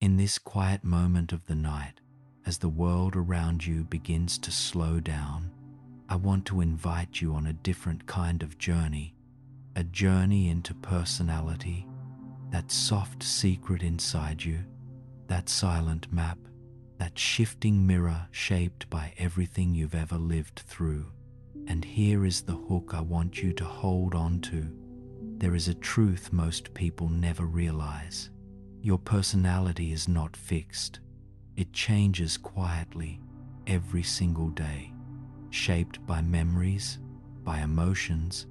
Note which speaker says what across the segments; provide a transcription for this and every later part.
Speaker 1: In this quiet moment of the night, as the world around you begins to slow down, I want to invite you on a different kind of journey, a journey into personality, that soft secret inside you, that silent map, that shifting mirror shaped by everything you've ever lived through. And here is the hook I want you to hold on to. There is a truth most people never realize. Your personality is not fixed. It changes quietly every single day, shaped by memories, by emotions,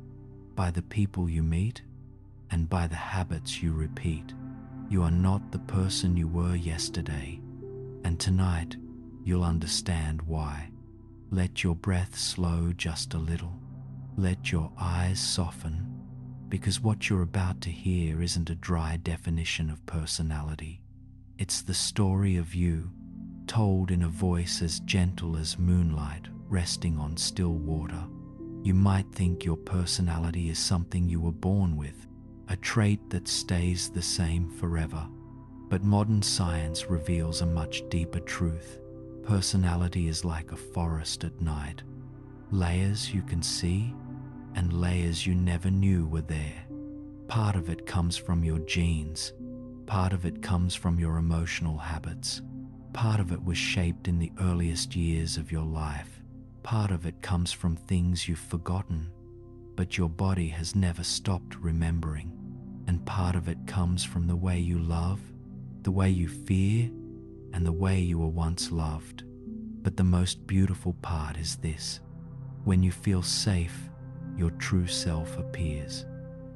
Speaker 1: by the people you meet, and by the habits you repeat. You are not the person you were yesterday, and tonight you'll understand why. Let your breath slow just a little. Let your eyes soften, because what you're about to hear isn't a dry definition of personality. It's the story of you, told in a voice as gentle as moonlight resting on still water. You might think your personality is something you were born with, a trait that stays the same forever. But modern science reveals a much deeper truth. Personality is like a forest at night. Layers you can see, and layers you never knew were there. Part of it comes from your genes. Part of it comes from your emotional habits. Part of it was shaped in the earliest years of your life. Part of it comes from things you've forgotten, but your body has never stopped remembering. And part of it comes from the way you love, the way you fear, and the way you were once loved. But the most beautiful part is this: when you feel safe, your true self appears.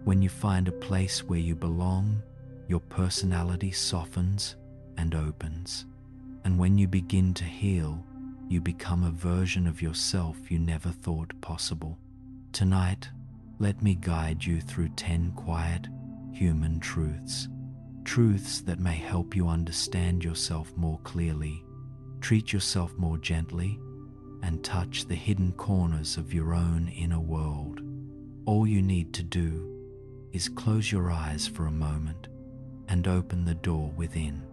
Speaker 1: When you find a place where you belong, your personality softens and opens. And when you begin to heal, you become a version of yourself you never thought possible. Tonight, let me guide you through 10 quiet, human truths. Truths that may help you understand yourself more clearly, treat yourself more gently, and touch the hidden corners of your own inner world. All you need to do is close your eyes for a moment and open the door within.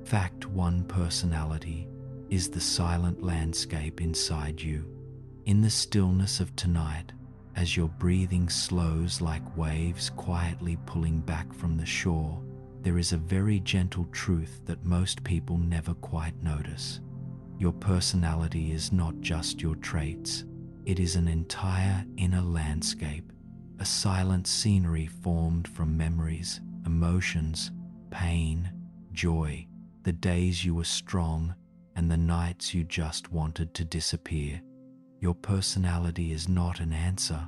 Speaker 1: Fact 1: personality is the silent landscape inside you. In the stillness of tonight, as your breathing slows like waves quietly pulling back from the shore, there is a very gentle truth that most people never quite notice. Your personality is not just your traits. It is an entire inner landscape, a silent scenery formed from memories, emotions, pain, joy, the days you were strong, and the nights you just wanted to disappear. Your personality is not an answer.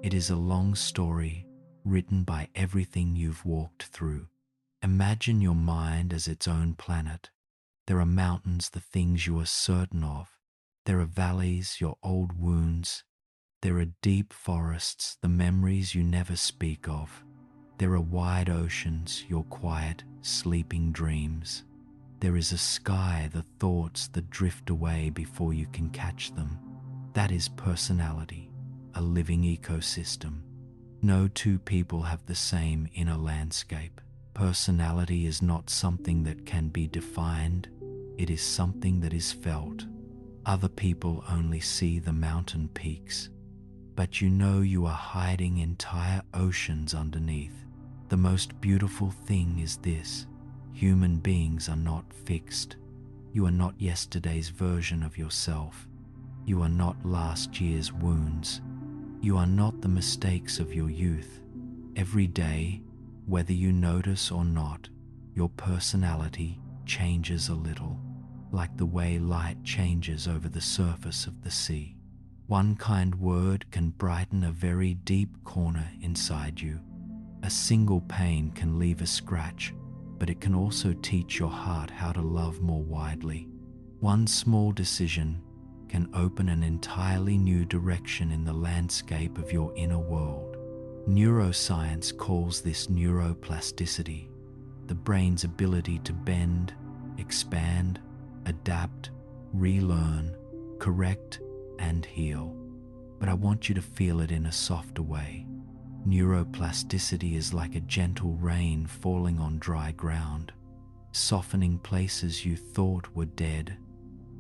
Speaker 1: It is a long story written by everything you've walked through. Imagine your mind as its own planet. There are mountains, the things you are certain of. There are valleys, your old wounds. There are deep forests, the memories you never speak of. There are wide oceans, your quiet, sleeping dreams. There is a sky, the thoughts that drift away before you can catch them. That is personality, a living ecosystem. No two people have the same inner landscape. Personality is not something that can be defined. It is something that is felt. Other people only see the mountain peaks, but you know you are hiding entire oceans underneath. The most beautiful thing is this: human beings are not fixed. You are not yesterday's version of yourself. You are not last year's wounds. You are not the mistakes of your youth. Every day, whether you notice or not, your personality changes a little, like the way light changes over the surface of the sea. One kind word can brighten a very deep corner inside you. A single pain can leave a scratch, but it can also teach your heart how to love more widely. One small decision can open an entirely new direction in the landscape of your inner world. Neuroscience calls this neuroplasticity, the brain's ability to bend, expand, adapt, relearn, correct, and heal. But I want you to feel it in a softer way. Neuroplasticity is like a gentle rain falling on dry ground. softening places you thought were dead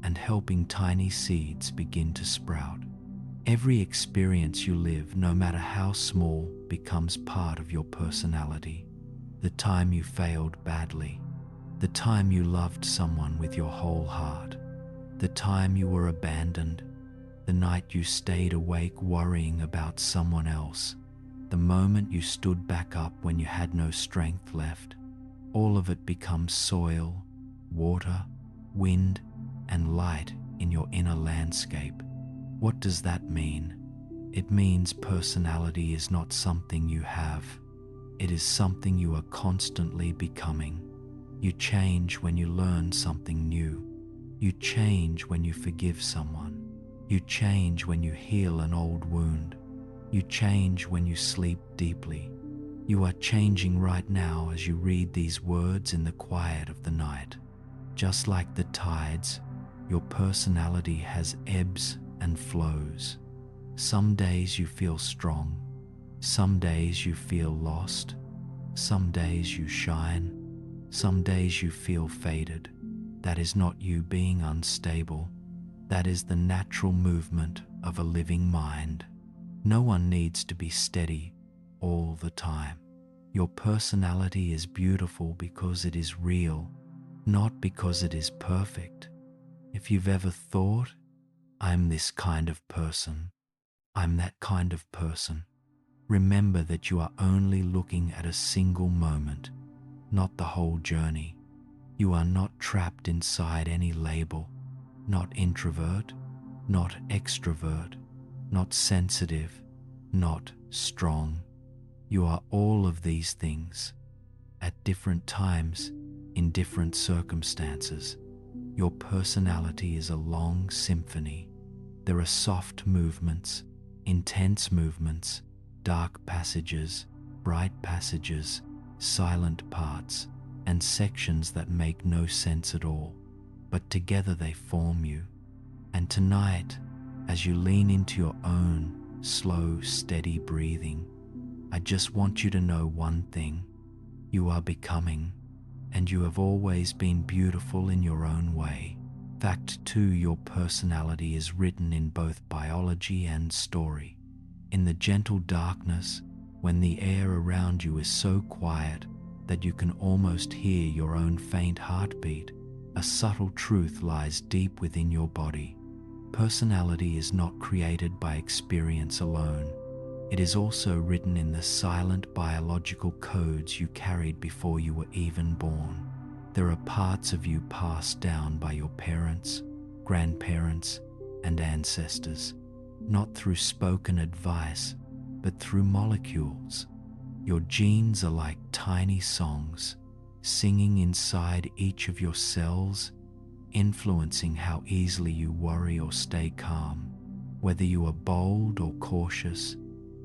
Speaker 1: and helping tiny seeds begin to sprout. Every experience you live, no matter how small, becomes part of your personality. The time you failed badly, the time you loved someone with your whole heart, the time you were abandoned, the night you stayed awake worrying about someone else, the moment you stood back up when you had no strength left, all of it becomes soil, water, wind, and light in your inner landscape. What does that mean? It means personality is not something you have. It is something you are constantly becoming. You change when you learn something new. You change when you forgive someone. You change when you heal an old wound. You change when you sleep deeply. You are changing right now as you read these words in the quiet of the night. Just like the tides, your personality has ebbs and flows. Some days you feel strong. Some days you feel lost. Some days you shine. Some days you feel faded. That is not you being unstable. That is the natural movement of a living mind. No one needs to be steady all the time. Your personality is beautiful because it is real, not because it is perfect. If you've ever thought, I'm this kind of person, I'm that kind of person, remember that you are only looking at a single moment, not the whole journey. You are not trapped inside any label, not introvert, not extrovert, not sensitive, not strong. You are all of these things at different times, in different circumstances. Your personality is a long symphony. There are soft movements, intense movements, dark passages, bright passages, silent parts, and sections that make no sense at all, but together they form you. And tonight, as you lean into your own slow, steady breathing, I just want you to know one thing. You are becoming, and you have always been beautiful in your own way. Fact 2, your personality is written in both biology and story. In the gentle darkness, when the air around you is so quiet that you can almost hear your own faint heartbeat, a subtle truth lies deep within your body. Personality is not created by experience alone. It is also written in the silent biological codes you carried before you were even born. There are parts of you passed down by your parents, grandparents, and ancestors, not through spoken advice, but through molecules. Your genes are like tiny songs, singing inside each of your cells, influencing how easily you worry or stay calm, whether you are bold or cautious,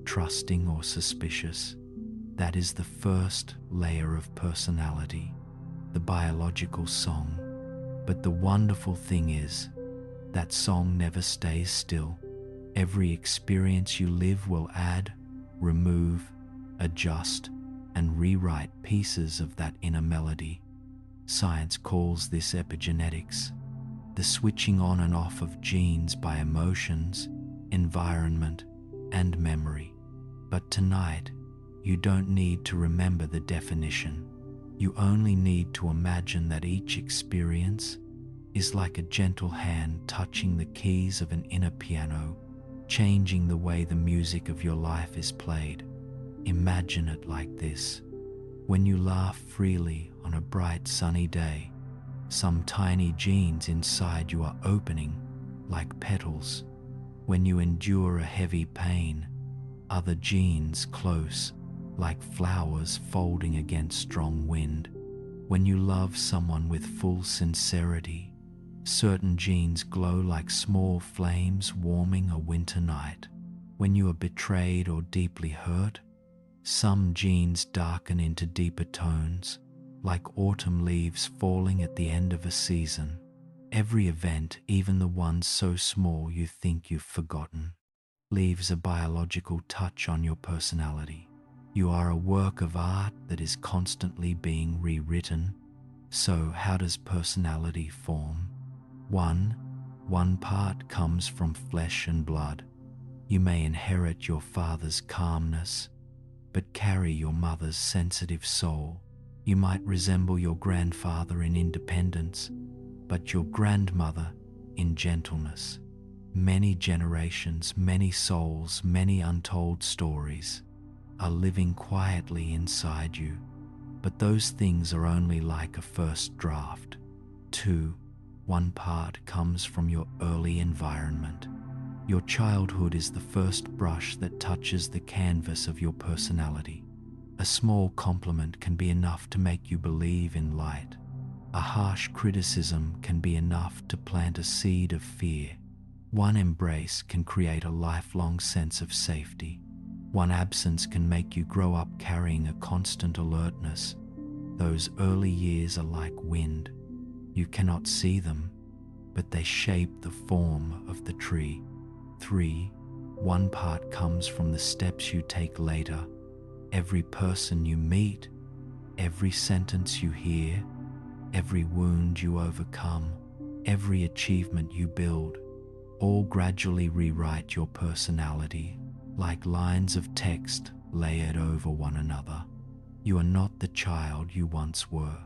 Speaker 1: trusting or suspicious. That is the first layer of personality, the biological song. But the wonderful thing is, that song never stays still. Every experience you live will add, remove, adjust, and rewrite pieces of that inner melody. Science calls this epigenetics, the switching on and off of genes by emotions, environment, and memory. But tonight, you don't need to remember the definition. You only need to imagine that each experience is like a gentle hand touching the keys of an inner piano, changing the way the music of your life is played. Imagine it like this. When you laugh freely on a bright sunny day, some tiny genes inside you are opening like petals. When you endure a heavy pain, other genes close like flowers folding against strong wind. When you love someone with full sincerity, certain genes glow like small flames warming a winter night. When you are betrayed or deeply hurt, some genes darken into deeper tones, like autumn leaves falling at the end of a season. Every event, even the ones so small you think you've forgotten, leaves a biological touch on your personality. You are a work of art that is constantly being rewritten, So, how does personality form? 1. One part comes from flesh and blood. You may inherit your father's calmness, but carry your mother's sensitive soul. You might resemble your grandfather in independence, but your grandmother in gentleness. Many generations, many souls, many untold stories are living quietly inside you, but those things are only like a first draft. 2. One part comes from your early environment. Your childhood is the first brush that touches the canvas of your personality. A small compliment can be enough to make you believe in light. A harsh criticism can be enough to plant a seed of fear. One embrace can create a lifelong sense of safety. One absence can make you grow up carrying a constant alertness. Those early years are like wind. You cannot see them, but they shape the form of the tree. 3. One part comes from the steps you take later. Every person you meet, every sentence you hear, every wound you overcome, every achievement you build, all gradually rewrite your personality like lines of text layered over one another. You are not the child you once were.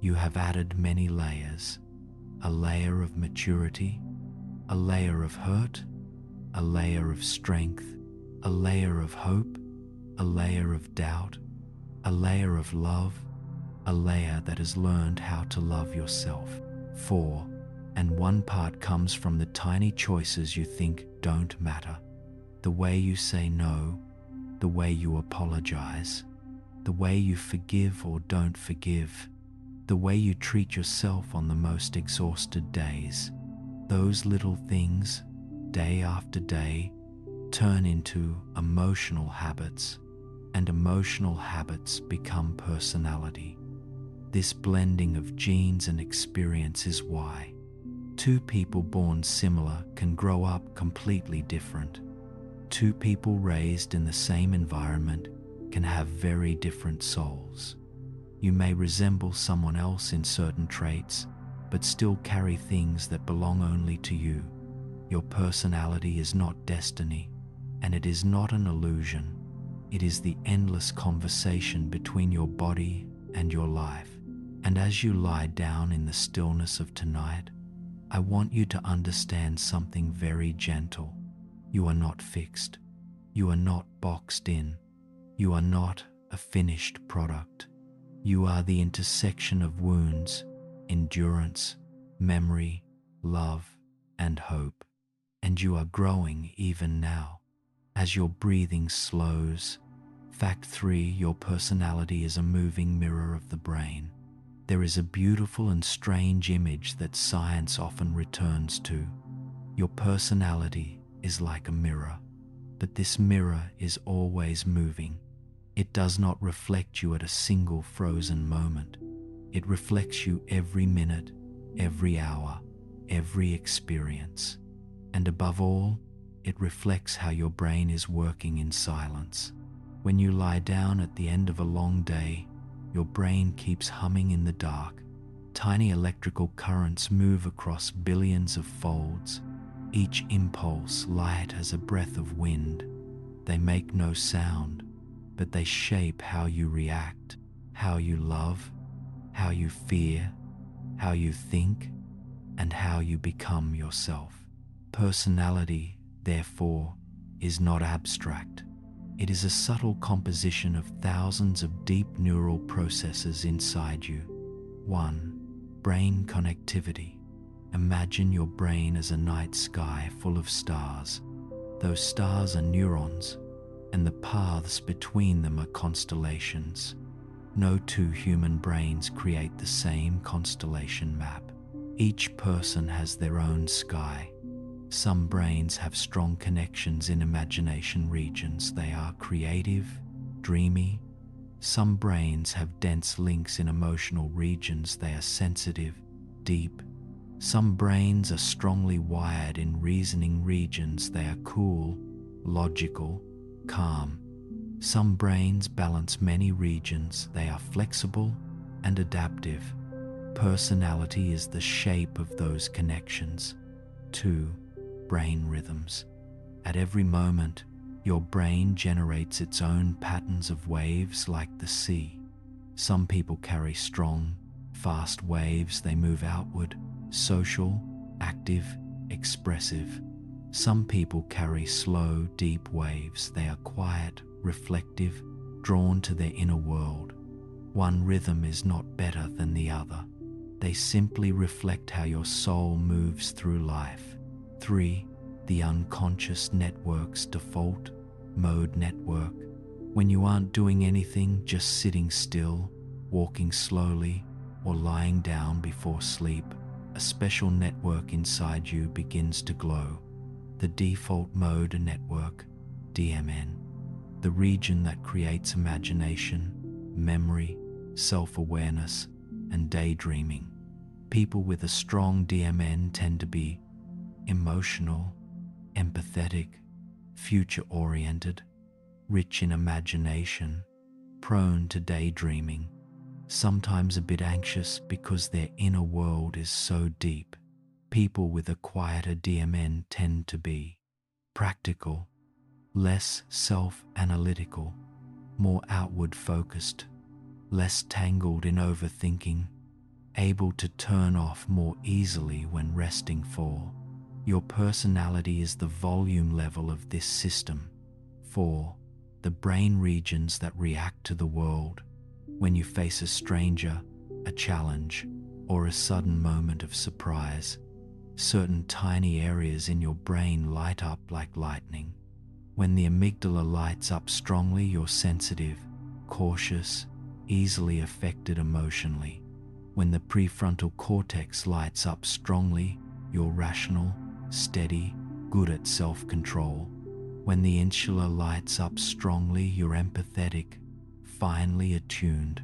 Speaker 1: You have added many layers. A layer of maturity, a layer of hurt, a layer of strength, a layer of hope, a layer of doubt, a layer of love, a layer that has learned how to love yourself. 4. And one part comes from the tiny choices you think don't matter. The way you say no, the way you apologize, the way you forgive or don't forgive, the way you treat yourself on the most exhausted days. Those little things, day after day, turn into emotional habits, and emotional habits become personality. This blending of genes and experience is why 2 people born similar can grow up completely different. 2 people raised in the same environment can have very different souls. You may resemble someone else in certain traits, but still carry things that belong only to you. Your personality is not destiny, and it is not an illusion. It is the endless conversation between your body and your life. And as you lie down in the stillness of tonight, I want you to understand something very gentle. You are not fixed. You are not boxed in. You are not a finished product. You are the intersection of wounds, endurance, memory, love, and hope. And you are growing even now. As your breathing slows. Fact 3, your personality is a moving mirror of the brain. There is a beautiful and strange image that science often returns to. Your personality is like a mirror, but this mirror is always moving. It does not reflect you at a single frozen moment. It reflects you every minute, every hour, every experience. And above all, it reflects how your brain is working in silence. When you lie down at the end of a long day, your brain keeps humming in the dark. Tiny electrical currents move across billions of folds, each impulse light as a breath of wind. They make no sound, but they shape how you react, how you love, how you fear, how you think, and how you become yourself. Personality, therefore, is not abstract. It is a subtle composition of thousands of deep neural processes inside you. 1. Brain connectivity. Imagine your brain as a night sky full of stars. Those stars are neurons, and the paths between them are constellations. No 2 human brains create the same constellation map. Each person has their own sky. Some brains have strong connections in imagination regions. They are creative, dreamy. Some brains have dense links in emotional regions. They are sensitive, deep. Some brains are strongly wired in reasoning regions. They are cool, logical, calm. Some brains balance many regions. They are flexible and adaptive. Personality is the shape of those connections. 2. Brain rhythms. At every moment, your brain generates its own patterns of waves like the sea. Some people carry strong, fast waves, they move outward, social, active, expressive. Some people carry slow, deep waves, they are quiet, reflective, drawn to their inner world. One rhythm is not better than the other. They simply reflect how your soul moves through life. 3. The unconscious network's default mode network. When you aren't doing anything, just sitting still, walking slowly, or lying down before sleep, a special network inside you begins to glow. The default mode network, DMN, the region that creates imagination, memory, self-awareness, and daydreaming. People with a strong DMN tend to be emotional, empathetic, future-oriented, rich in imagination, prone to daydreaming, sometimes a bit anxious because their inner world is so deep. People with a quieter DMN tend to be practical, less self-analytical, more outward-focused, less tangled in overthinking, able to turn off more easily when resting. 4. Your personality is the volume level of this system. 4. The brain regions that react to the world. When you face a stranger, a challenge, or a sudden moment of surprise, certain tiny areas in your brain light up like lightning. When the amygdala lights up strongly, you're sensitive, cautious, easily affected emotionally. When the prefrontal cortex lights up strongly, you're rational, steady, good at self-control. When the insula lights up strongly, you're empathetic, finely attuned.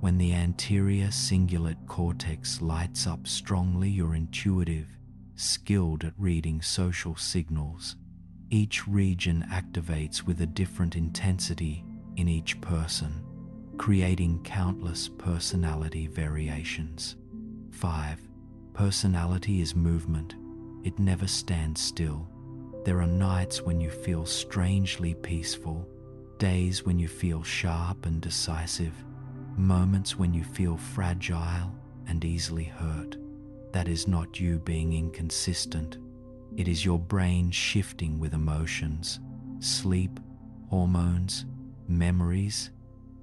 Speaker 1: When the anterior cingulate cortex lights up strongly, you're intuitive, skilled at reading social signals. Each region activates with a different intensity in each person, creating countless personality variations. 5. Personality is movement. It never stands still. There are nights when you feel strangely peaceful, days when you feel sharp and decisive, moments when you feel fragile and easily hurt. That is not you being inconsistent. It is your brain shifting with emotions, sleep, hormones, memories,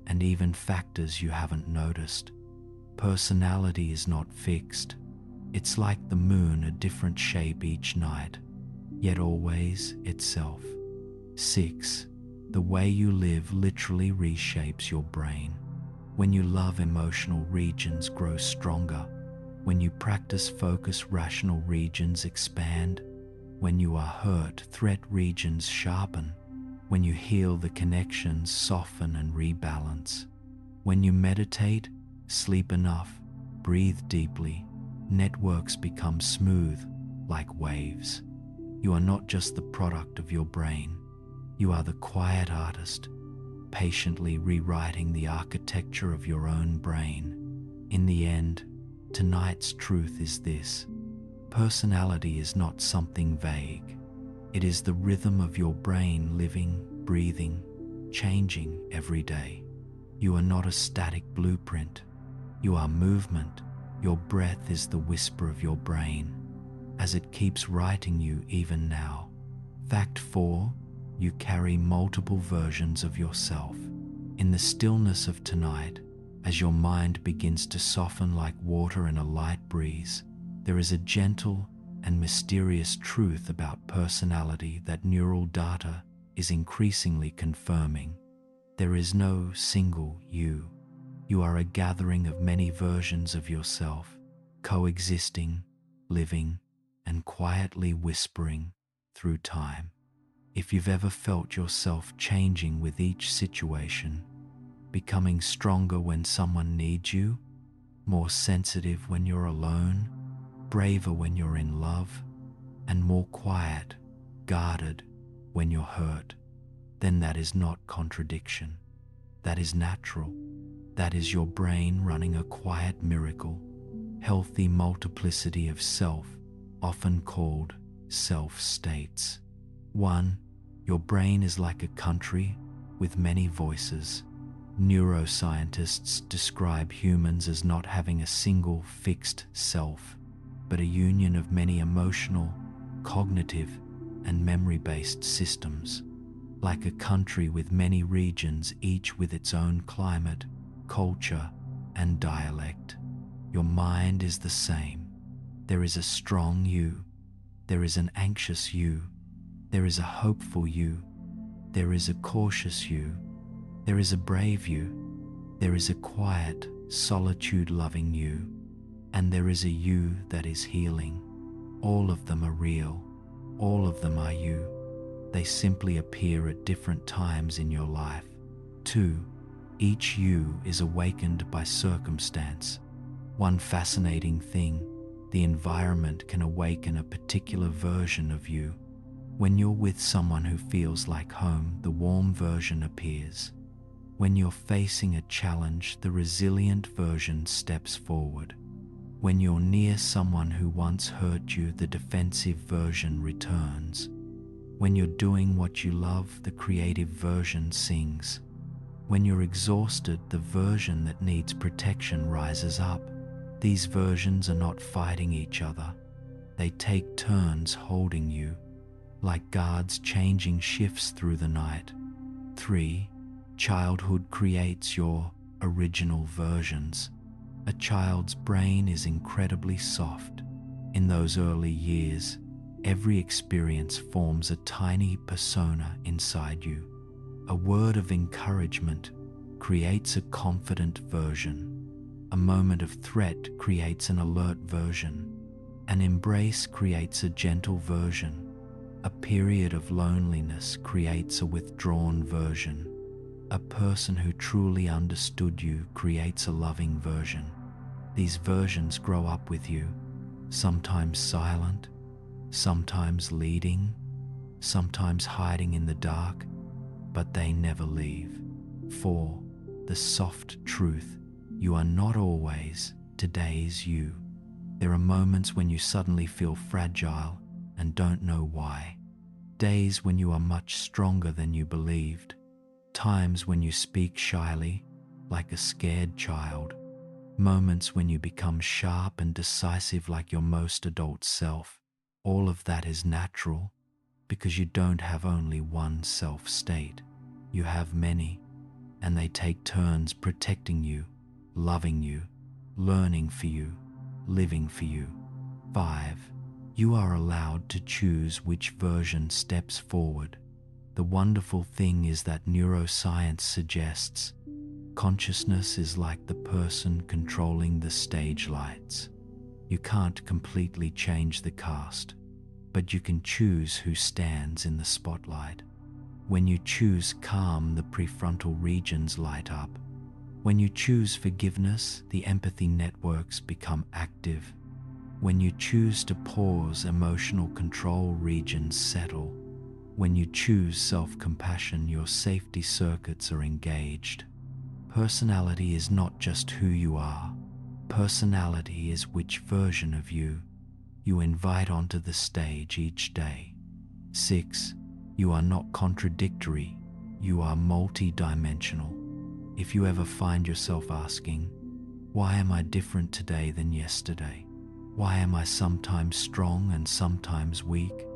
Speaker 1: and even factors you haven't noticed. Personality is not fixed. It's like the moon, a different shape each night, yet always itself. 6. The way you live literally reshapes your brain. When you love, emotional regions grow stronger. When you practice focus, rational regions expand. When you are hurt, threat regions sharpen. When you heal, the connections soften and rebalance. When you meditate, sleep enough, breathe deeply, networks become smooth like waves. You are not just the product of your brain. You are the quiet artist, patiently rewriting the architecture of your own brain. In the end, tonight's truth is this: personality is not something vague. It is the rhythm of your brain, living, breathing, changing every day. You are not a static blueprint. You are movement. Your breath is the whisper of your brain, as it keeps writing you even now. Fact 4. You carry multiple versions of yourself. In the stillness of tonight, as your mind begins to soften like water in a light breeze, there is a gentle and mysterious truth about personality that neural data is increasingly confirming. There is no single you. You are a gathering of many versions of yourself, coexisting, living, and quietly whispering through time. If you've ever felt yourself changing with each situation, becoming stronger when someone needs you, more sensitive when you're alone, braver when you're in love, and more quiet, guarded when you're hurt, then that is not contradiction. That is natural. That is your brain running a quiet miracle, healthy multiplicity of self, often called self-states. 1. Your brain is like a country with many voices. Neuroscientists describe humans as not having a single fixed self, but a union of many emotional, cognitive, and memory-based systems. Like a country with many regions, each with its own climate, culture, and dialect. Your mind is the same. There is a strong you. There is an anxious you. There is a hopeful you. There is a cautious you. There is a brave you. There is a quiet, solitude-loving you. And there is a you that is healing. All of them are real. All of them are you. They simply appear at different times in your life. 2. Each you is awakened by circumstance. One fascinating thing, the environment can awaken a particular version of you. When you're with someone who feels like home, the warm version appears. When you're facing a challenge, the resilient version steps forward. When you're near someone who once hurt you, the defensive version returns. When you're doing what you love, the creative version sings. When you're exhausted, the version that needs protection rises up. These versions are not fighting each other. They take turns holding you, like guards changing shifts through the night. 3. Childhood creates your original versions. A child's brain is incredibly soft. In those early years, every experience forms a tiny persona inside you. A word of encouragement creates a confident version. A moment of threat creates an alert version. An embrace creates a gentle version. A period of loneliness creates a withdrawn version. A person who truly understood you creates a loving version. These versions grow up with you, sometimes silent, sometimes leading, sometimes hiding in the dark, but they never leave. 4. The soft truth. You are not always today's you. There are moments when you suddenly feel fragile and don't know why. Days when you are much stronger than you believed. Times when you speak shyly, like a scared child. Moments when you become sharp and decisive like your most adult self. All of that is natural because you don't have only one self-state. You have many, and they take turns protecting you, loving you, learning for you, living for you. 5. You are allowed to choose which version steps forward. The wonderful thing is that neuroscience suggests consciousness is like the person controlling the stage lights. You can't completely change the cast, but you can choose who stands in the spotlight. When you choose calm, the prefrontal regions light up. When you choose forgiveness, the empathy networks become active. When you choose to pause, emotional control regions settle. When you choose self-compassion, your safety circuits are engaged. Personality is not just who you are. Personality is which version of you invite onto the stage each day. 6. You are not contradictory. You are multi-dimensional. If you ever find yourself asking, why am I different today than yesterday? Why am I sometimes strong and sometimes weak?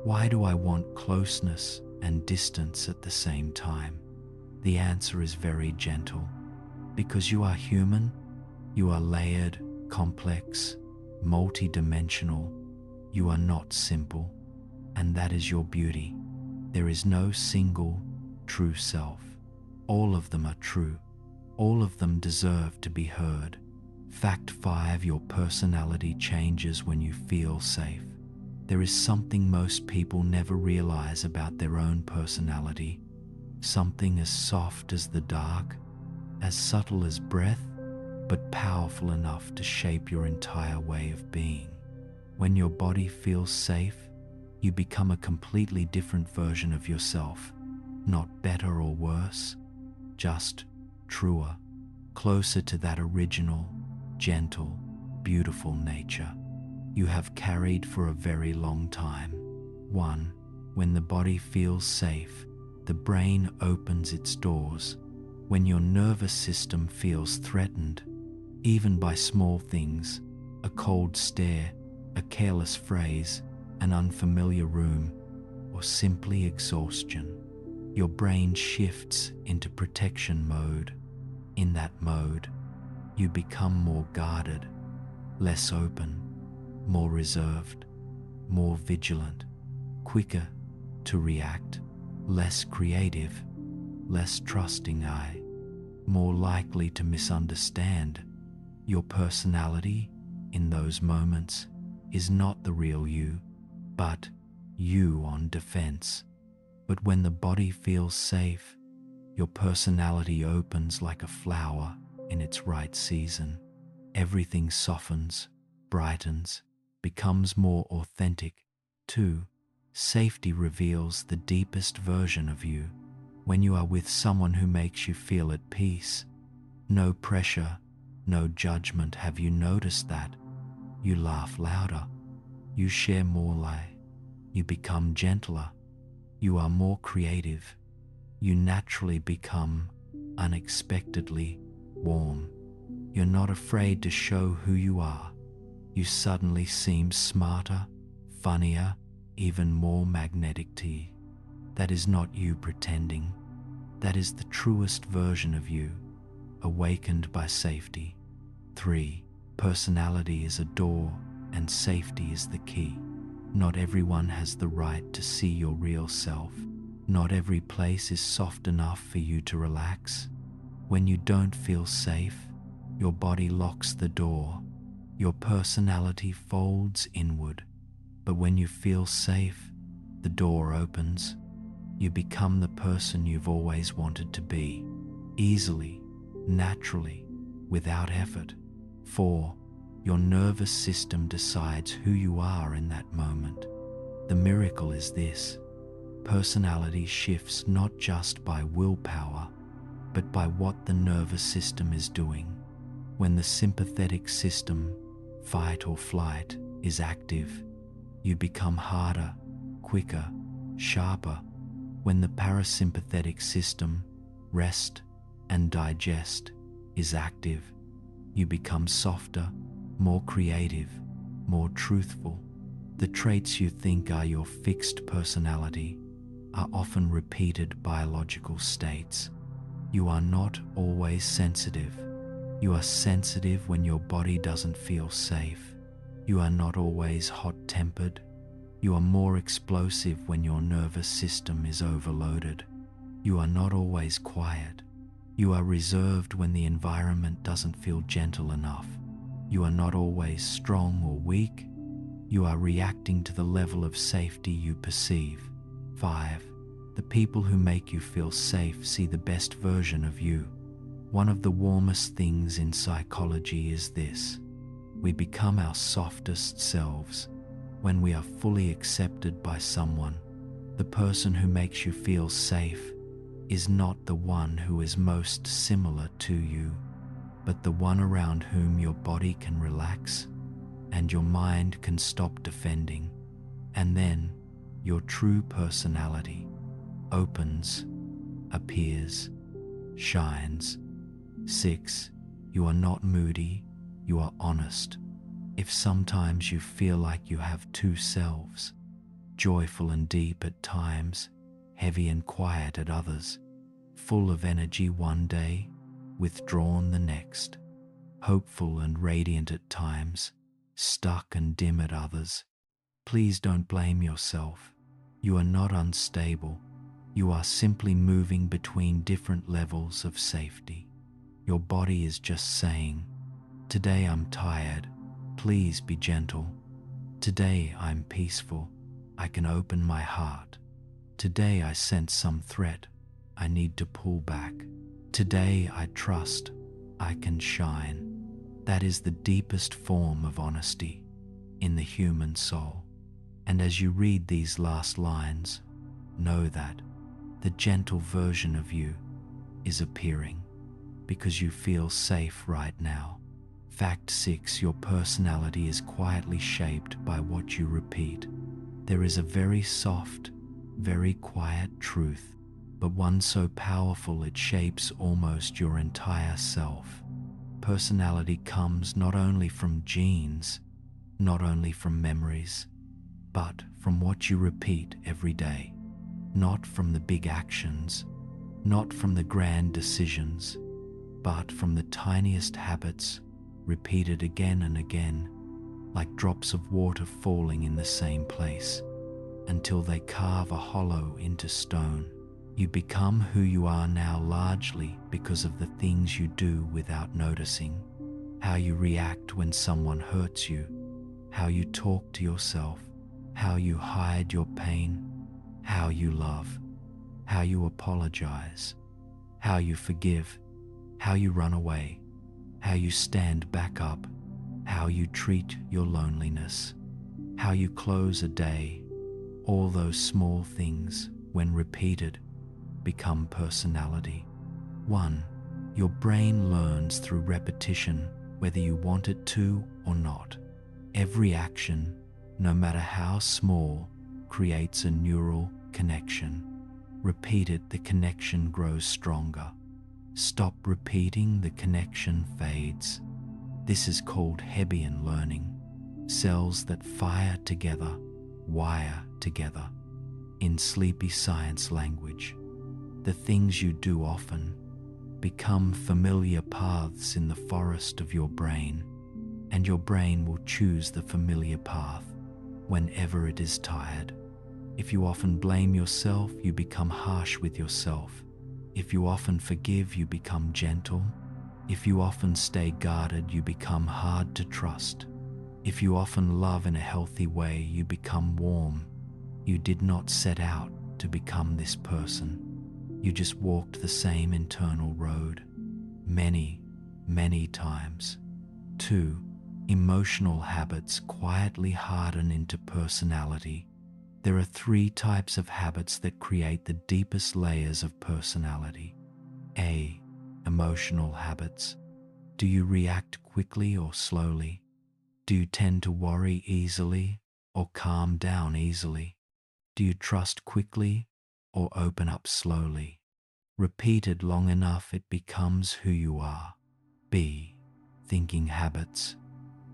Speaker 1: Why do I want closeness and distance at the same time? The answer is very gentle. Because you are human, you are layered, complex, multi-dimensional. You are not simple, and that is your beauty. There is no single true self. All of them are true. All of them deserve to be heard. Fact 5. Your personality changes when you feel safe. There is something most people never realize about their own personality. Something as soft as the dark, as subtle as breath, but powerful enough to shape your entire way of being. When your body feels safe, you become a completely different version of yourself. Not better or worse, just truer, closer to that original, gentle, beautiful nature you have carried for a very long time. 1. When the body feels safe, the brain opens its doors. When your nervous system feels threatened, even by small things, a cold stare, a careless phrase, an unfamiliar room, or simply exhaustion, your brain shifts into protection mode. In that mode, you become more guarded, less open, more reserved, more vigilant, quicker to react, less creative, less trusting, more likely to misunderstand. Your personality in those moments is not the real you, but you on defense. But when the body feels safe, your personality opens like a flower in its right season. Everything softens, brightens, becomes more authentic. 2. Safety reveals the deepest version of you. When you are with someone who makes you feel at peace, no pressure, no judgment. Have you noticed that? You laugh louder, you share more you become gentler, you are more creative, you naturally become unexpectedly warm. You're not afraid to show who you are. You suddenly seem smarter, funnier, even more magnetic to you. That is not you pretending. That is the truest version of you, awakened by safety. 3. Personality is a door and safety is the key. Not everyone has the right to see your real self. Not every place is soft enough for you to relax. When you don't feel safe, your body locks the door. Your personality folds inward. But when you feel safe, the door opens. You become the person you've always wanted to be, easily, naturally, without effort. 4. Your nervous system decides who you are in that moment. The miracle is this: personality shifts not just by willpower, but by what the nervous system is doing. When the sympathetic system, fight or flight, is active, you become harder, quicker, sharper. When the parasympathetic system, rest and digest, is active, you become softer, more creative, more truthful. The traits you think are your fixed personality are often repeated biological states. You are not always sensitive. You are sensitive when your body doesn't feel safe. You are not always hot-tempered. You are more explosive when your nervous system is overloaded. You are not always quiet. You are reserved when the environment doesn't feel gentle enough. You are not always strong or weak. You are reacting to the level of safety you perceive. 5. The people who make you feel safe see the best version of you. One of the warmest things in psychology is this: we become our softest selves when we are fully accepted by someone. The person who makes you feel safe is not the one who is most similar to you, but the one around whom your body can relax and your mind can stop defending. And then your true personality opens, appears, shines. 6. You are not moody, you are honest. If sometimes you feel like you have two selves, joyful and deep at times, heavy and quiet at others, full of energy one day, withdrawn the next, hopeful and radiant at times, stuck and dim at others, please don't blame yourself. You are not unstable. You are simply moving between different levels of safety. Your body is just saying, "Today I'm tired, please be gentle. Today I'm peaceful, I can open my heart. Today I sense some threat, I need to pull back. Today I trust, I can shine." That is the deepest form of honesty in the human soul. And as you read these last lines, know that the gentle version of you is appearing because you feel safe right now. Fact 6. Your personality is quietly shaped by what you repeat. There is a very soft, very quiet truth, but one so powerful it shapes almost your entire self. Personality comes not only from genes, not only from memories, but from what you repeat every day. Not from the big actions, not from the grand decisions, but from the tiniest habits repeated again and again, like drops of water falling in the same place, until they carve a hollow into stone. You become who you are now largely because of the things you do without noticing, how you react when someone hurts you, how you talk to yourself, how you hide your pain, how you love, how you apologize, how you forgive, how you run away, how you stand back up, how you treat your loneliness, how you close a day. All those small things, when repeated, become personality. 1. Your brain learns through repetition, whether you want it to or not. Every action, no matter how small, creates a neural connection. Repeat it, the connection grows stronger. Stop repeating, the connection fades. This is called Hebbian learning. Cells that fire together, wire together. In sleepy science language, the things you do often become familiar paths in the forest of your brain, and your brain will choose the familiar path whenever it is tired. If you often blame yourself, you become harsh with yourself. If you often forgive, you become gentle. If you often stay guarded, you become hard to trust. If you often love in a healthy way, you become warm. You did not set out to become this person. You just walked the same internal road many, many times. 2. Emotional habits quietly harden into personality. There are 3 types of habits that create the deepest layers of personality. A. Emotional habits. Do you react quickly or slowly? Do you tend to worry easily or calm down easily? Do you trust quickly or open up slowly? Repeated long enough, it becomes who you are. B. Thinking habits.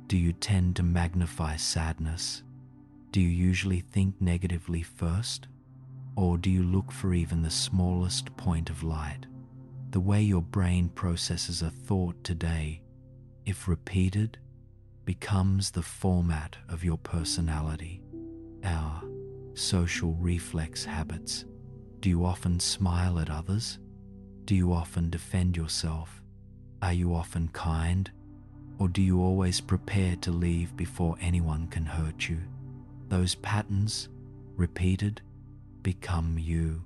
Speaker 1: Do you tend to magnify sadness? Do you usually think negatively first? Or do you look for even the smallest point of light? The way your brain processes a thought today, if repeated, becomes the format of your personality. Our social reflex habits. Do you often smile at others? Do you often defend yourself? Are you often kind? Or do you always prepare to leave before anyone can hurt you? Those patterns, repeated, become you.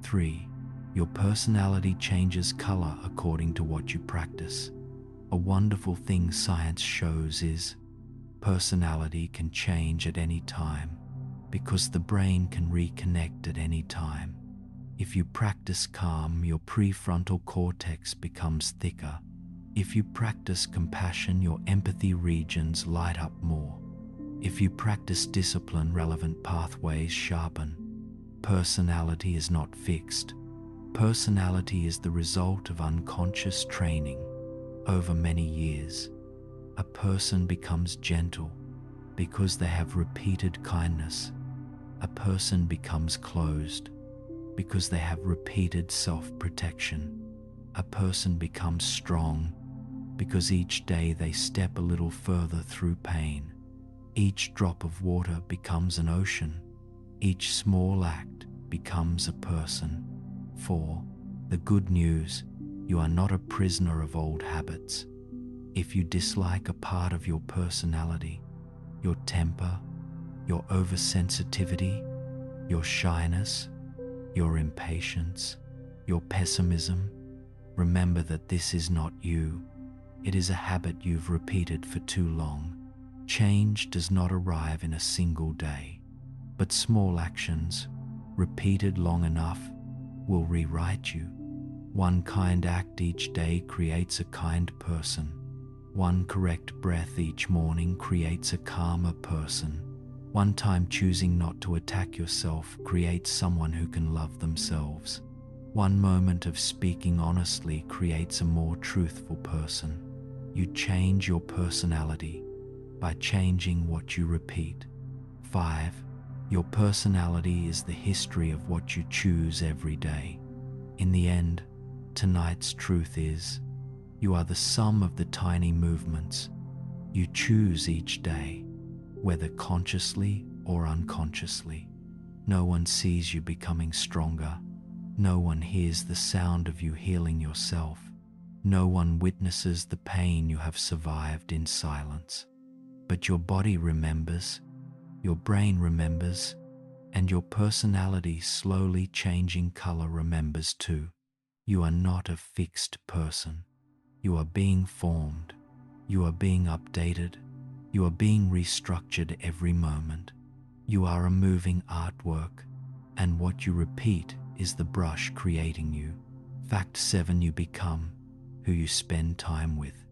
Speaker 1: 3. Your personality changes color according to what you practice. A wonderful thing science shows is personality can change at any time because the brain can reconnect at any time. If you practice calm, your prefrontal cortex becomes thicker. If you practice compassion, your empathy regions light up more. If you practice discipline, relevant pathways sharpen. Personality is not fixed. Personality is the result of unconscious training. Over many years, a person becomes gentle because they have repeated kindness. A person becomes closed because they have repeated self-protection. A person becomes strong because each day they step a little further through pain. Each drop of water becomes an ocean. Each small act becomes a person. 4. The good news: you are not a prisoner of old habits. If you dislike a part of your personality, your temper, your oversensitivity, your shyness, your impatience, your pessimism, remember that this is not you. It is a habit you've repeated for too long. Change does not arrive in a single day, but small actions, repeated long enough, will rewrite you. One kind act each day creates a kind person. One correct breath each morning creates a calmer person. One time choosing not to attack yourself creates someone who can love themselves. One moment of speaking honestly creates a more truthful person. You change your personality by changing what you repeat. 5. Your personality is the history of what you choose every day. In the end, tonight's truth is, you are the sum of the tiny movements you choose each day, whether consciously or unconsciously. No one sees you becoming stronger. No one hears the sound of you healing yourself. No one witnesses the pain you have survived in silence. But your body remembers, your brain remembers, and your personality slowly changing color remembers too. You are not a fixed person. You are being formed. You are being updated. You are being restructured every moment. You are a moving artwork, and what you repeat is the brush creating you. Fact 7. You become who you spend time with.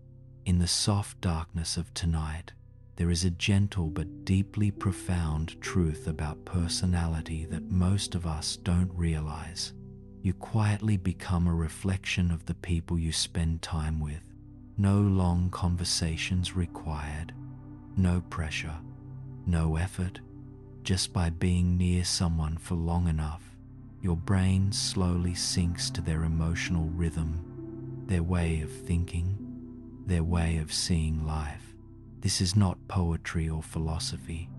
Speaker 1: In the soft darkness of tonight, there is a gentle but deeply profound truth about personality that most of us don't realize. You quietly become a reflection of the people you spend time with. No long conversations required, no pressure, no effort. Just by being near someone for long enough, your brain slowly sinks to their emotional rhythm, their way of thinking, their way of seeing life. This is not poetry or philosophy.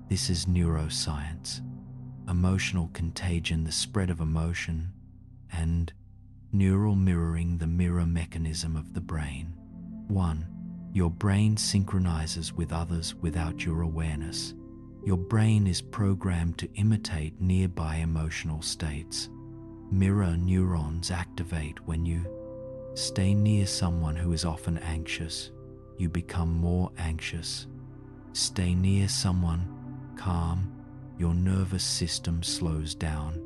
Speaker 1: This is neuroscience, emotional contagion, the spread of emotion, and neural mirroring, the mirror mechanism of the brain. 1. Your brain synchronizes with others without your awareness. Your brain is programmed to imitate nearby emotional states. Mirror neurons activate when you stay near someone who is often anxious. You become more anxious. Stay near someone calm, your nervous system slows down.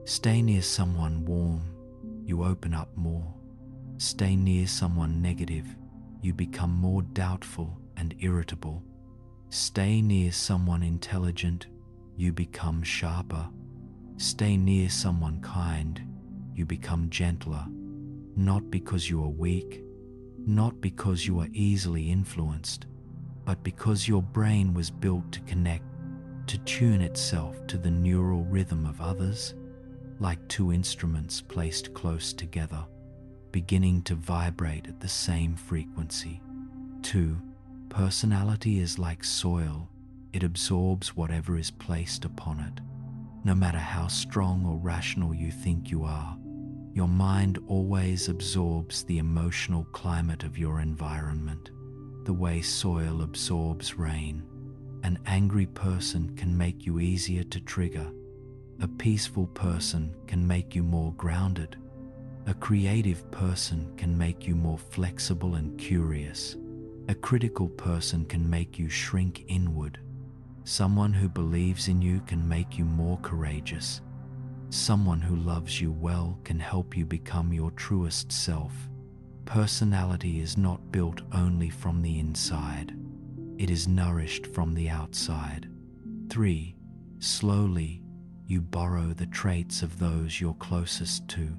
Speaker 1: Stay near someone warm, you open up more. Stay near someone negative, you become more doubtful and irritable. Stay near someone intelligent, you become sharper. Stay near someone kind, you become gentler. Not because you are weak, not because you are easily influenced, but because your brain was built to connect, to tune itself to the neural rhythm of others, like two instruments placed close together, beginning to vibrate at the same frequency. 2. Personality is like soil. It absorbs whatever is placed upon it. No matter how strong or rational you think you are, your mind always absorbs the emotional climate of your environment, the way soil absorbs rain. An angry person can make you easier to trigger. A peaceful person can make you more grounded. A creative person can make you more flexible and curious. A critical person can make you shrink inward. Someone who believes in you can make you more courageous. Someone who loves you well can help you become your truest self. Personality is not built only from the inside. It is nourished from the outside. 3. Slowly, you borrow the traits of those you're closest to.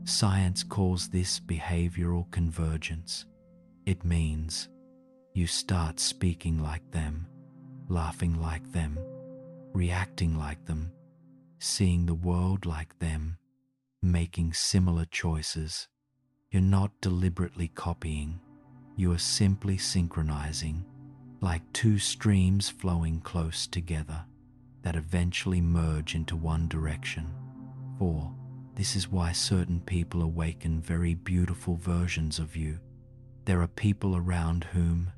Speaker 1: Science calls this behavioral convergence. It means you start speaking like them, laughing like them, reacting like them, seeing the world like them, making similar choices. You're not deliberately copying, you are simply synchronizing, like two streams flowing close together that eventually merge into one direction. 4. This is why certain people awaken very beautiful versions of you. There are people around whom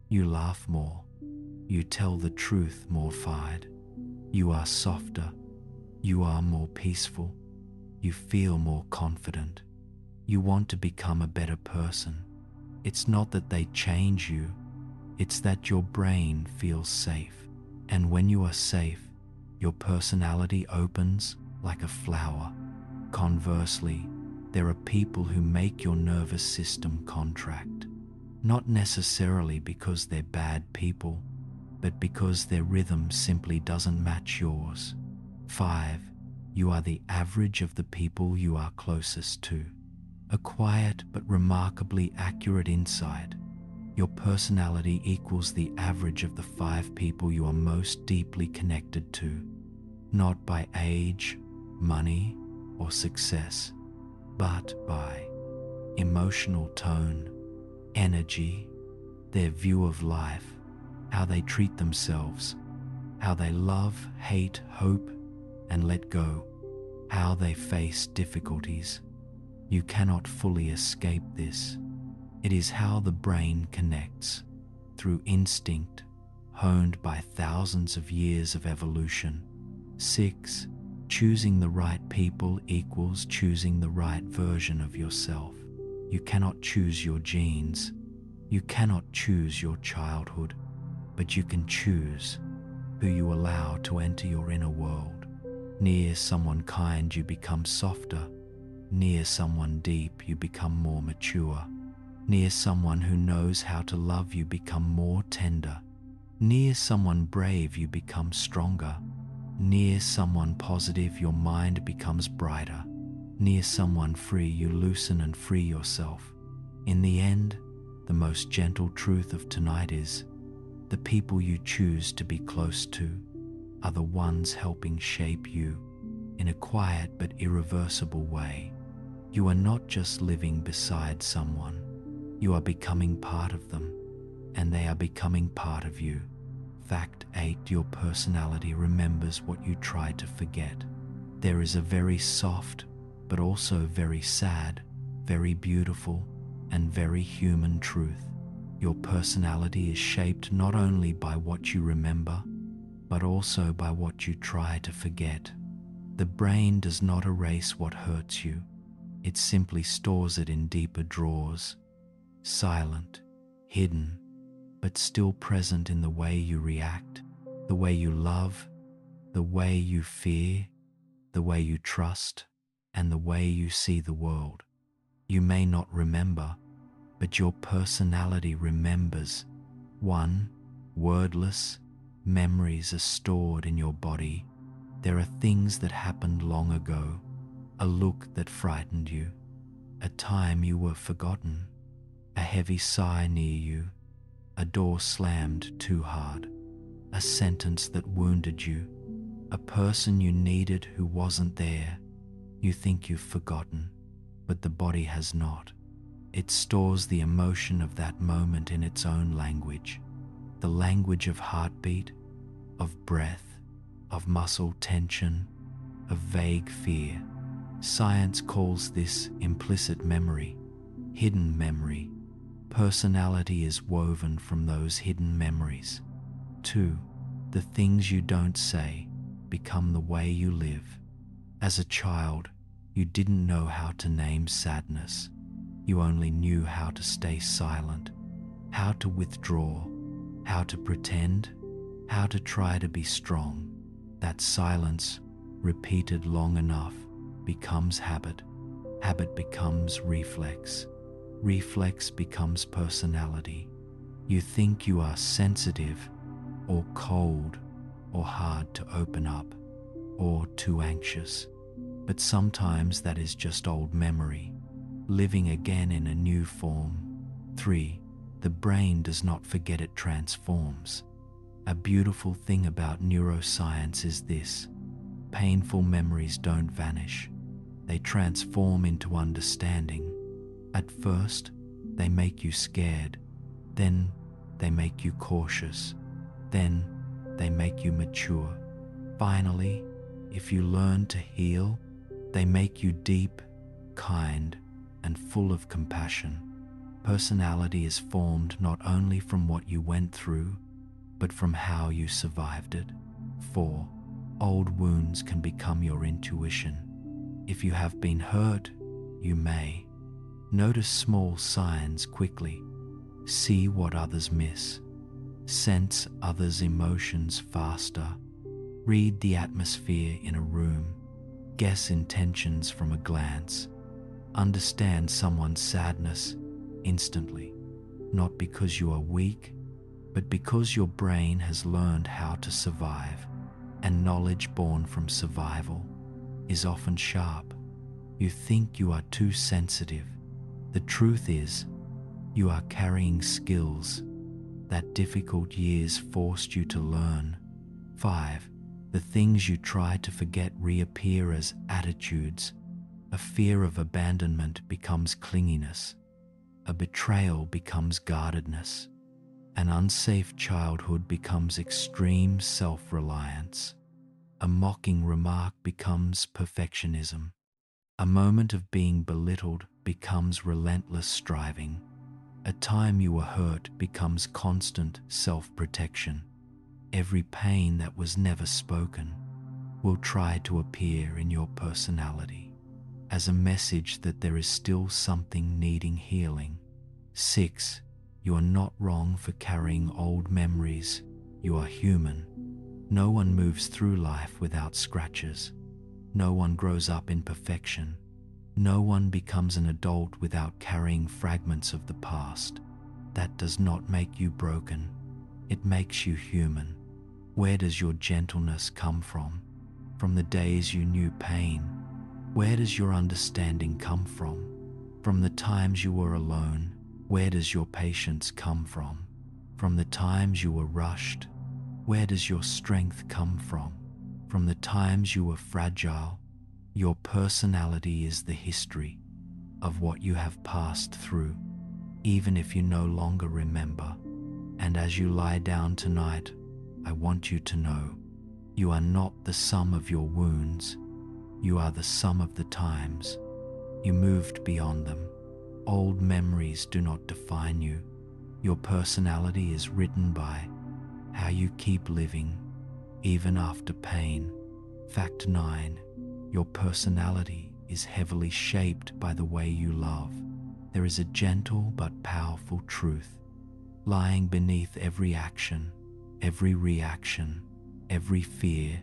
Speaker 1: you laugh more, you tell the truth more fired, you are softer, you are more peaceful, you feel more confident, you want to become a better person. It's not that they change you, it's that your brain feels safe. And when you are safe, your personality opens like a flower. Conversely, there are people who make your nervous system contract. not necessarily because they're bad people, but because their rhythm simply doesn't match yours. 5. You are the average of the people you are closest to. A quiet but remarkably accurate insight. Your personality equals the average of the 5 people you are most deeply connected to, not by age, money, or success, but by emotional tone, energy, their view of life, how they treat themselves, how they love, hate, hope, and let go, how they face difficulties. You cannot fully escape this. It is how the brain connects, through instinct, honed by thousands of years of evolution. 6. Choosing the right people equals choosing the right version of yourself. You cannot choose your genes. You cannot choose your childhood, but you can choose who you allow to enter your inner world. Near someone kind, you become softer. Near someone deep, you become more mature. Near someone who knows how to love, you become more tender. Near someone brave, you become stronger. Near someone positive, your mind becomes brighter. Near someone free, you loosen and free yourself. In the end, the most gentle truth of tonight is, the people you choose to be close to are the ones helping shape you in a quiet but irreversible way. You are not just living beside someone, you are becoming part of them, and they are becoming part of you. Fact 8. Your personality remembers what you try to forget. There is a very soft, but also very sad, very beautiful, and very human truth. Your personality is shaped not only by what you remember, but also by what you try to forget. The brain does not erase what hurts you. It simply stores it in deeper drawers, silent, hidden, but still present in the way you react, the way you love, the way you fear, the way you trust, and the way you see the world. You may not remember, but your personality remembers. 1. Wordless memories are stored in your body. There are things that happened long ago, a look that frightened you, a time you were forgotten, a heavy sigh near you, a door slammed too hard, a sentence that wounded you, a person you needed who wasn't there. You think you've forgotten, but the body has not. It stores the emotion of that moment in its own language, the language of heartbeat, of breath, of muscle tension, of vague fear. Science calls this implicit memory, hidden memory. Personality is woven from those hidden memories. 2. The things you don't say become the way you live. As a child, you didn't know how to name sadness. You only knew how to stay silent, how to withdraw, how to pretend, how to try to be strong. That silence, repeated long enough, becomes habit. Habit becomes reflex. Reflex becomes personality. You think you are sensitive, or cold, or hard to open up, or too anxious. But sometimes that is just old memory, living again in a new form. 3. The brain does not forget, it transforms. A beautiful thing about neuroscience is this: painful memories don't vanish. They transform into understanding. At first, they make you scared. Then they make you cautious. Then they make you mature. Finally, if you learn to heal, they make you deep, kind, and full of compassion. Personality is formed not only from what you went through, but from how you survived it. 4. Old wounds can become your intuition. If you have been hurt, you may notice small signs quickly, see what others miss, sense others' emotions faster, read the atmosphere in a room, guess intentions from a glance, understand someone's sadness instantly. not because you are weak, but because your brain has learned how to survive, and knowledge born from survival is often sharp. You think you are too sensitive. The truth is, you are carrying skills that difficult years forced you to learn. 5. The things you try to forget reappear as attitudes. A fear of abandonment becomes clinginess. A betrayal becomes guardedness. An unsafe childhood becomes extreme self-reliance. A mocking remark becomes perfectionism. A moment of being belittled becomes relentless striving. A time you were hurt becomes constant self-protection. Every pain that was never spoken will try to appear in your personality as a message that there is still something needing healing. 6. You are not wrong for carrying old memories. You are human. No one moves through life without scratches. No one grows up in perfection. No one becomes an adult without carrying fragments of the past. That does not make you broken. It makes you human. Where does your gentleness come from? From the days you knew pain. Where does your understanding come from? From the times you were alone. Where does your patience come from? From the times you were rushed. Where does your strength come from? From the times you were fragile. Your personality is the history of what you have passed through, even if you no longer remember. And as you lie down tonight, I want you to know, you are not the sum of your wounds. You are the sum of the times you moved beyond them. Old memories do not define you. Your personality is written by how you keep living, even after pain. Fact 9. Your personality is heavily shaped by the way you love. There is a gentle but powerful truth lying beneath every action, every reaction, every fear,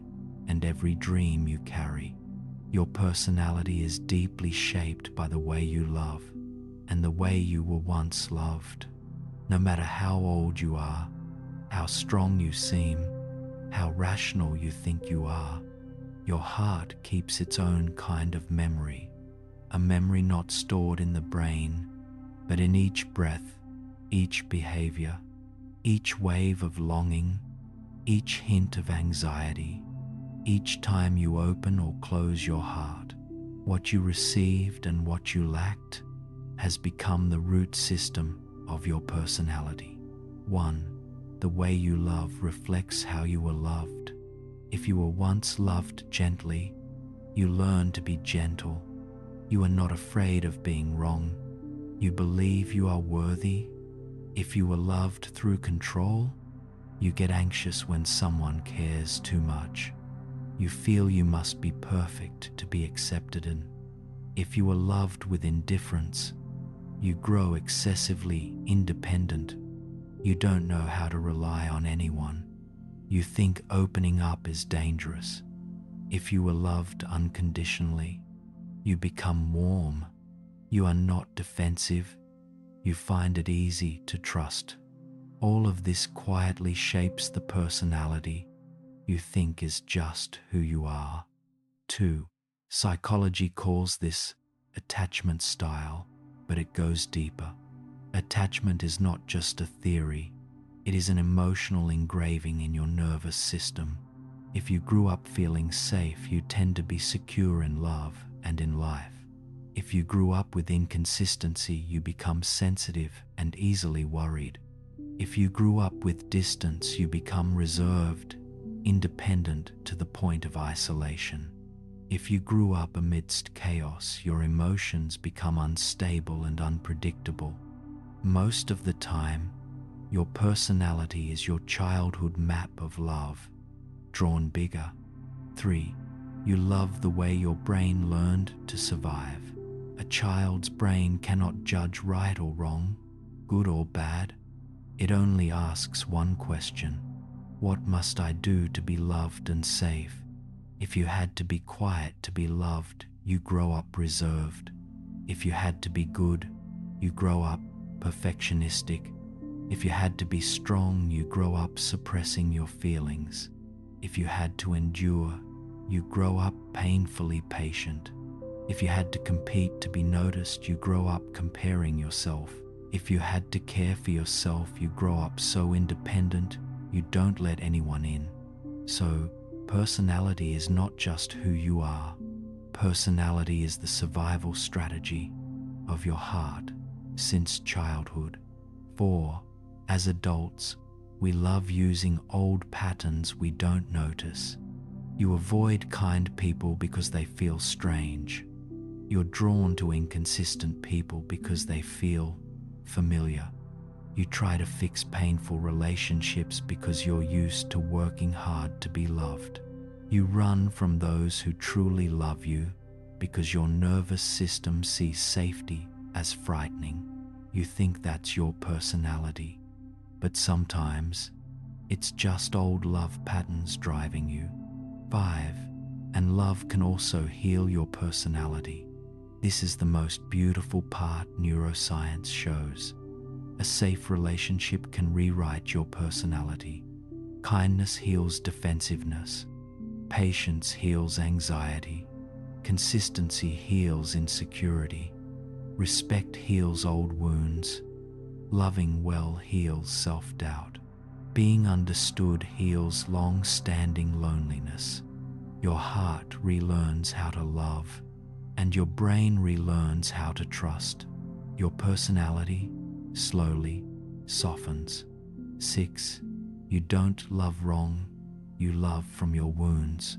Speaker 1: and every dream you carry. Your personality is deeply shaped by the way you love and the way you were once loved. No matter how old you are, how strong you seem, how rational you think you are, your heart keeps its own kind of memory, a memory not stored in the brain, but in each breath, each behavior, each wave of longing, each hint of anxiety, each time you open or close your heart. What you received and what you lacked has become the root system of your personality. 1. The way you love reflects how you were loved. If you were once loved gently, you learn to be gentle. You are not afraid of being wrong. You believe you are worthy. If you were loved through control, you get anxious when someone cares too much. You feel you must be perfect to be accepted in. If you were loved with indifference, you grow excessively independent. You don't know how to rely on anyone. You think opening up is dangerous. If you were loved unconditionally, you become warm. You are not defensive. You find it easy to trust. All of this quietly shapes the personality you think is just who you are. 2. Psychology calls this attachment style, but it goes deeper. Attachment is not just a theory. It is an emotional engraving in your nervous system. If you grew up feeling safe, you tend to be secure in love and in life. If you grew up with inconsistency, you become sensitive and easily worried. If you grew up with distance, you become reserved, independent to the point of isolation. If you grew up amidst chaos, your emotions become unstable and unpredictable. Most of the time, your personality is your childhood map of love, drawn bigger. 3. You love the way your brain learned to survive. A child's brain cannot judge right or wrong, good or bad. It only asks one question: what must I do to be loved and safe? If you had to be quiet to be loved, you grow up reserved. If you had to be good, you grow up perfectionistic. If you had to be strong, you grow up suppressing your feelings. If you had to endure, you grow up painfully patient. If you had to compete to be noticed, you grow up comparing yourself. If you had to care for yourself, you grow up so independent, you don't let anyone in. So, personality is not just who you are. Personality is the survival strategy of your heart since childhood. 4. As adults, we love using old patterns we don't notice. You avoid kind people because they feel strange. You're drawn to inconsistent people because they feel familiar. You try to fix painful relationships because you're used to working hard to be loved. You run from those who truly love you because your nervous system sees safety as frightening. You think that's your personality, but sometimes it's just old love patterns driving you. 5. And love can also heal your personality. This is the most beautiful part neuroscience shows. A safe relationship can rewrite your personality. Kindness heals defensiveness. Patience heals anxiety. Consistency heals insecurity. Respect heals old wounds. Loving well heals self-doubt. Being understood heals long-standing loneliness. Your heart relearns how to love, and your brain relearns how to trust. Your personality slowly softens. 6. You don't love wrong, you love from your wounds.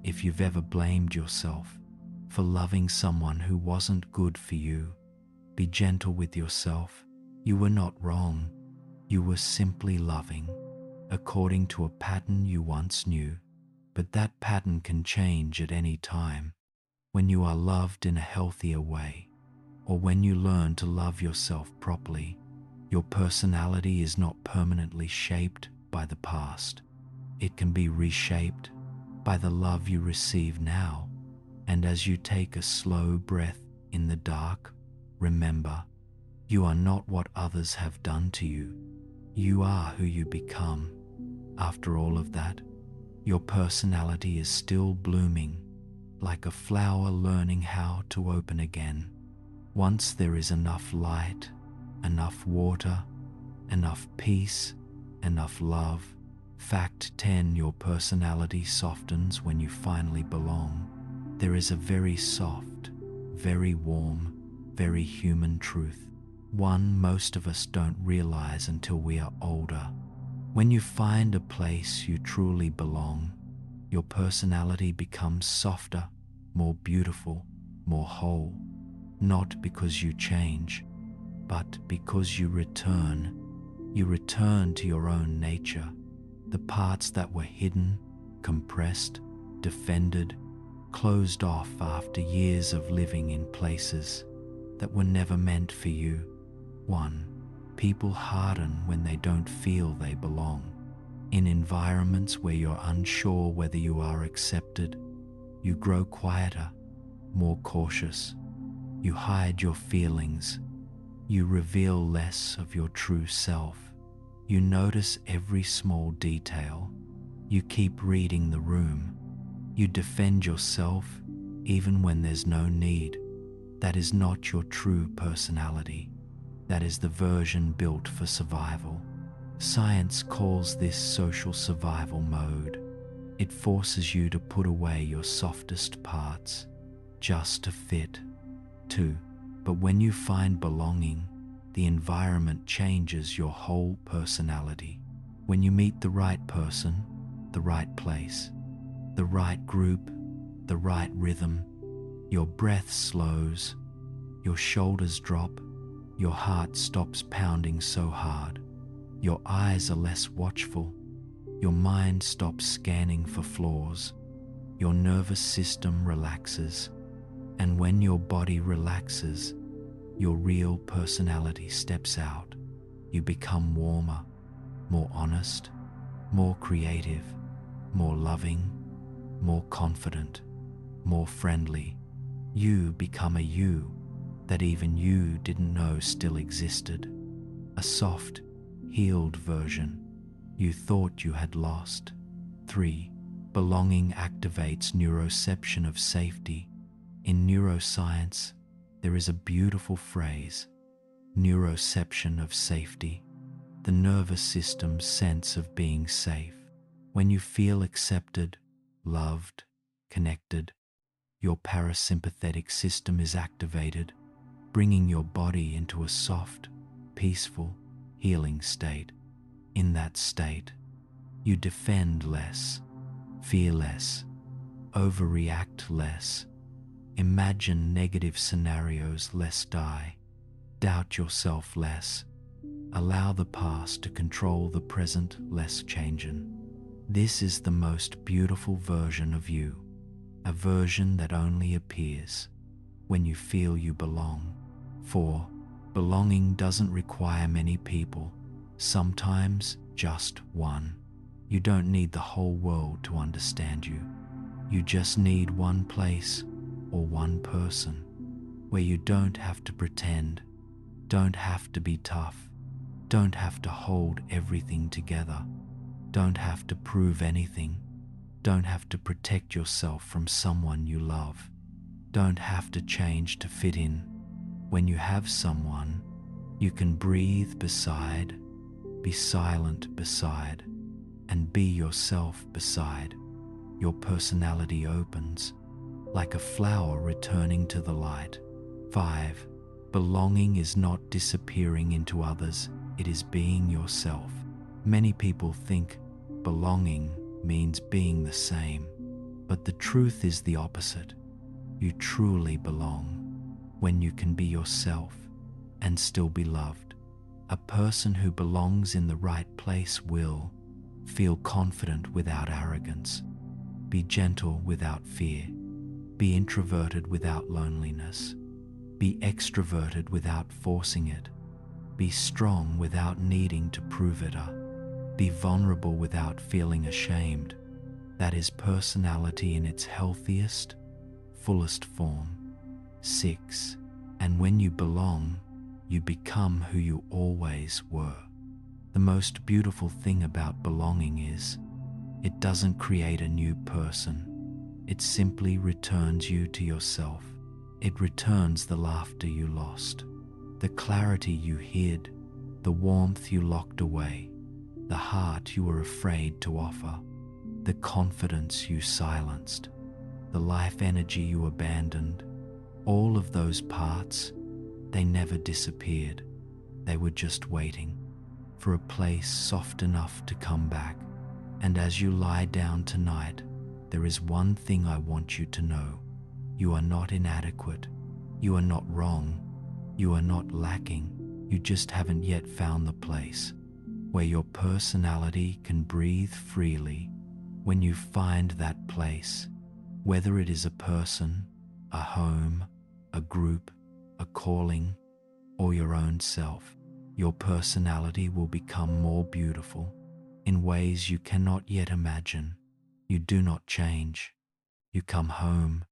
Speaker 1: If you've ever blamed yourself for loving someone who wasn't good for you, be gentle with yourself. You were not wrong, you were simply loving, according to a pattern you once knew. But that pattern can change at any time. When you are loved in a healthier way, or when you learn to love yourself properly, your personality is not permanently shaped by the past. It can be reshaped by the love you receive now. And as you take a slow breath in the dark, remember, you are not what others have done to you. You are who you become. After all of that, your personality is still blooming, like a flower learning how to open again. Once there is enough light, enough water, enough peace, enough love. Fact 10. Your personality softens when you finally belong. There is a very soft, very warm, very human truth. One most of us don't realize until we are older. When you find a place you truly belong, your personality becomes softer, more beautiful, more whole. Not because you change, but because you return. You return to your own nature, the parts that were hidden, compressed, defended, closed off after years of living in places that were never meant for you. 1. People harden when they don't feel they belong. In environments where you're unsure whether you are accepted, you grow quieter, more cautious. You hide your feelings. You reveal less of your true self. You notice every small detail. You keep reading the room. You defend yourself even when there's no need. That is not your true personality. That is the version built for survival. Science calls this social survival mode. It forces you to put away your softest parts just to fit. 2. But when you find belonging, the environment changes your whole personality. When you meet the right person, the right place, the right group, the right rhythm, your breath slows, your shoulders drop, your heart stops pounding so hard, your eyes are less watchful, your mind stops scanning for flaws, your nervous system relaxes, and when your body relaxes, your real personality steps out. You become warmer, more honest, more creative, more loving, more confident, more friendly. You become a you that even you didn't know still existed. A soft, healed version you thought you had lost. 3. Belonging activates neuroception of safety. In neuroscience, there is a beautiful phrase, neuroception of safety, the nervous system's sense of being safe. When you feel accepted, loved, connected, your parasympathetic system is activated, bringing your body into a soft, peaceful, healing state. In that state, you defend less, fear less, overreact less, imagine negative scenarios less, doubt yourself less, allow the past to control the present less, changen. This is the most beautiful version of you, a version that only appears when you feel you belong. 4. Belonging doesn't require many people, sometimes just one. You don't need the whole world to understand you. You just need one place or one person where you don't have to pretend, don't have to be tough, don't have to hold everything together, don't have to prove anything, don't have to protect yourself from someone you love, don't have to change to fit in. When you have someone, you can breathe beside, be silent beside, and be yourself beside. Your personality opens, like a flower returning to the light. 5. Belonging is not disappearing into others, it is being yourself. Many people think belonging means being the same, but the truth is the opposite. You truly belong when you can be yourself and still be loved. A person who belongs in the right place will feel confident without arrogance, be gentle without fear, be introverted without loneliness, be extroverted without forcing it, be strong without needing to prove it, be vulnerable without feeling ashamed. That is personality in its healthiest, fullest form. 6. And when you belong, you become who you always were. The most beautiful thing about belonging is, it doesn't create a new person. It simply returns you to yourself. It returns the laughter you lost, the clarity you hid, the warmth you locked away, the heart you were afraid to offer, the confidence you silenced, the life energy you abandoned. All of those parts, they never disappeared. They were just waiting for a place soft enough to come back. And as you lie down tonight, there is one thing I want you to know. You are not inadequate. You are not wrong. You are not lacking. You just haven't yet found the place where your personality can breathe freely. When you find that place, whether it is a person, a home, a group, a calling, or your own self, your personality will become more beautiful in ways you cannot yet imagine. You do not change. You come home